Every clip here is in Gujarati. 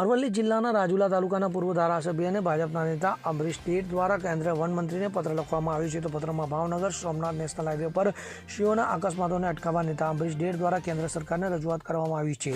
અરવલ્લી જિલ્લાના રાજુલા તાલુકાના પૂર્વ ધારાસભ્ય અને ભાજપના નેતા અમરીશ ડેર દ્વારા કેન્દ્રીય વન મંત્રીને પત્ર લખવામાં આવ્યો છે. તો પત્રમાં ભાવનગર સોમનાથ નેશનલ હાઈવે પર સિંહોના અકસ્માતોને અટકાવવા નેતા અમરીશ ડેર દ્વારા કેન્દ્ર સરકારને રજૂઆત કરવામાં આવી છે.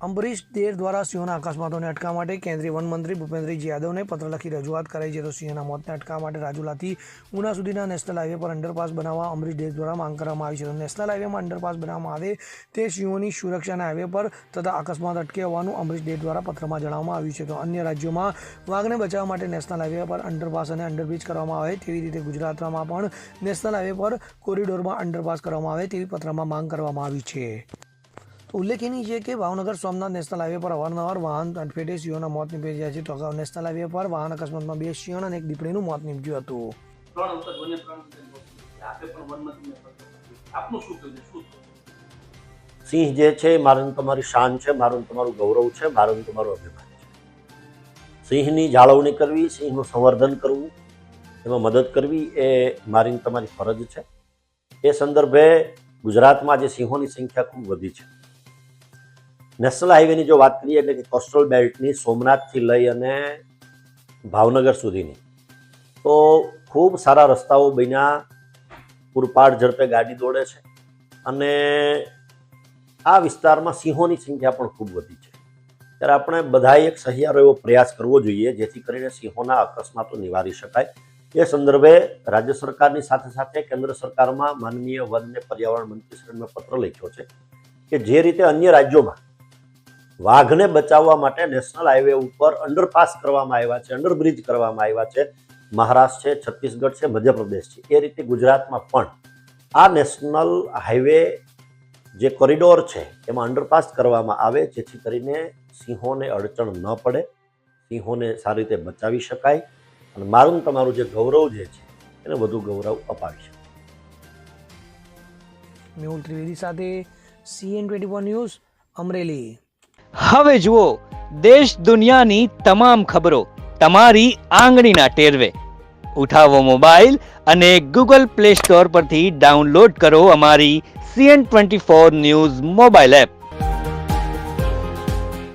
અમરીશ ડેર દ્વારા સિંહોના અકસ્માતોને અટકાવવા માટે કેન્દ્રીય વન મંત્રી ભૂપેન્દ્રજી યાદવને પત્ર લખી રજૂઆત કરાઈ છે. તો સિંહોના મોતને અટકાવવા માટે રાજુલાથી ઉના સુધીના નેશનલ હાઈવે પર અંડરપાસ બનાવવા અમરીશ ડેર દ્વારા માંગ કરવામાં આવી છે. તો નેશનલ હાઈવેમાં અંડરપાસ બનાવવામાં આવે તે સિંહોની સુરક્ષાના હાઈવે પર તથા અકસ્માત અટકે હોવાનું અમરીશ ડેર દ્વારા પત્રમાં જણાવવામાં આવ્યું છે. તો અન્ય રાજ્યોમાં વાઘને બચાવવા માટે નેશનલ હાઈવે પર અંડરપાસ અને અંડરબ્રિજ કરવામાં આવે તેવી રીતે ગુજરાતમાં પણ નેશનલ હાઈવે પર કોરિડોરમાં અંડરપાસ કરવામાં આવે તેવી પત્રમાં માંગ કરવામાં આવી છે. તો ઉલ્લેખનીય છે કે ભાવનગર સોમનાથ નેશનલ હાઈવે પર અવારનવાર વાહન અડફેટે સિંહોના મોત નીપજ્યા છે. તો અગાઉ નેશનલ હાઈવે પર વાહન અકસ્માતમાં 2 સિંહણ અને 1 દીપડીનું મોત નીપજ્યું હતું. સિંહ જે છે મારું તમારી શાન છે, મારું તમારું ગૌરવ છે, મારું તમારું અભિમાન છે. સિંહની જાળવણી કરવી, સિંહનું સંવર્ધન કરવું, એમાં મદદ કરવી એ મારી તમારી ફરજ છે. એ સંદર્ભે ગુજરાતમાં જે સિંહોની સંખ્યા ખૂબ વધી છે. નેશનલ હાઈવેની જો વાત કરીએ એટલે કે કોસ્ટલ બેલ્ટની સોમનાથથી લઈ અને ભાવનગર સુધીની તો ખૂબ સારા રસ્તાઓ બન્યા, પૂરપાટ ઝડપે ગાડી દોડે છે અને આ વિસ્તારમાં સિંહોની સંખ્યા પણ ખૂબ વધી છે. ત્યારે આપણે બધાએ એક સહિયારો એવો પ્રયાસ કરવો જોઈએ જેથી કરીને સિંહોના અકસ્માતો નિવારી શકાય. એ સંદર્ભે રાજ્ય સરકારની સાથે સાથે કેન્દ્ર સરકારમાં માનનીય વન અને પર્યાવરણ મંત્રીશ્રીને પત્ર લખ્યો છે કે જે રીતે અન્ય રાજ્યોમાં વાઘને બચાવવા માટે નેશનલ હાઈવે ઉપર અંડરપાસ કરવામાં આવ્યા છે, અંડરબ્રિજ કરવામાં આવ્યા છે, મહારાષ્ટ્ર છે, છત્તીસગઢ છે, મધ્યપ્રદેશ છે, એ રીતે ગુજરાતમાં પણ આ નેશનલ હાઈવે જે કોરિડોર છે એમાં અંડરપાસ કરવામાં આવે જેથી કરીને સિંહોને અડચણ ન પડે, સિંહોને સારી રીતે બચાવી શકાય અને મારું તમારું જે ગૌરવ જે છે એને વધુ ગૌરવ અપાવી શકાય. મેહુલ ત્રિવેદી સાથે CN24 ન્યૂઝ અમરેલી. હવે જુઓ દેશ દુનિયાની તમામ ખબરો તમારી આંગળીના ટેરવે. ઉઠાવો મોબાઈલ અને Google Play Store પરથી ડાઉનલોડ કરો અમારી CN24 ન્યૂઝ મોબાઈલ એપ.